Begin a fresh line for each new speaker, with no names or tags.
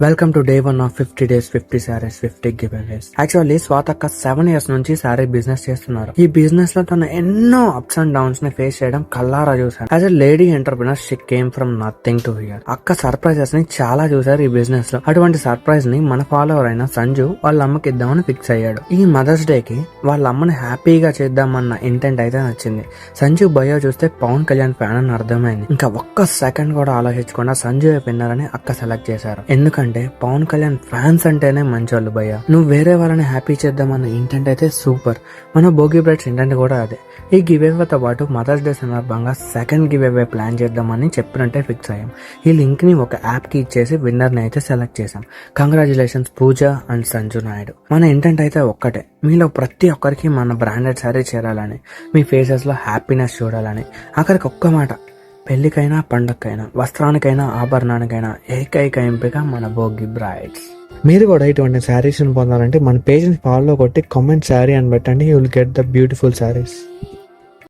Welcome to day 1 of 50 days 50 sarees 50 giveaways. Actually స్వాతక్క 7 years నుంచి saree business చేస్తున్నారు. ఈ బిజినెస్ లో తను ఎన్నో అప్స్ అండ్ డౌన్స్ ని ఫేస్ చేయడం కల్లారా చూసారు. As a lady entrepreneur she came from nothing to here. అక్క సర్ప్రైజెస్ ని చాలా చూసారు ఈ బిజినెస్ లో. అటువంటి సర్ప్రైజ్ ని మన ఫాలోవర్ అయిన సంజు వాళ్ళ అమ్మకి ఇద్దామని ఫిక్స్ అయ్యాడు. ఈ మదర్స్ డే కి వాళ్ళ అమ్మని హ్యాపీగా చేద్దామన్న ఇంటెంట్ అయితే నచ్చింది. సంజు బయో చూస్తే పవన్ కళ్యాణ్ ఫ్యాన్ అని అర్థమైంది. ఇంకా ఒక్క సెకండ్ కూడా ఆలోచించకుండా సంజు విన్నర్ అని అక్క సెలెక్ట్ చేశారు. ఎందుకంటే పవన్ కళ్యాణ్ ఫ్యాన్స్ అంటేనే మంచోళ్ళు భయ్య. నువ్వు వేరే వాళ్ళని హ్యాపీ చేద్దామన్న ఇంటెంట్ అయితే సూపర్. మన భోగి బ్రైడ్స్ ఇంటెంట్ కూడా అదే. ఈ గివేవేతో పాటు మదర్స్ డే సందర్భంగా సెకండ్ గివేవే ప్లాన్ చేద్దామని చెప్పినట్టే ఫిక్స్ అయ్యాం. ఈ లింక్ ని ఒక యాప్ కి ఇచ్చేసి విన్నర్ ని అయితే సెలెక్ట్ చేసాం. Congratulations Pooja and Sanju Naidu. మన ఇంటెంట్ అయితే ఒక్కటే, మీలో ప్రతి ఒక్కరికి మన బ్రాండెడ్ సారీ చేరాలని, మీ ఫేసెస్ లో హ్యాపీనెస్ చూడాలని. అక్కడికి ఒక్క మాట, పెళ్లికైనా పండగకైనా వస్త్రానికైనా ఆభరణానికైనా ఏకైక ఎంపిక మన భోగి బ్రైడ్స్. మీరు కూడా ఇటువంటి శారీస్ పొందాలంటే మన పేజ్ ని ఫాలో కొట్టి కామెంట్ శారీ అని పెట్టండి. You will get the beautiful saris.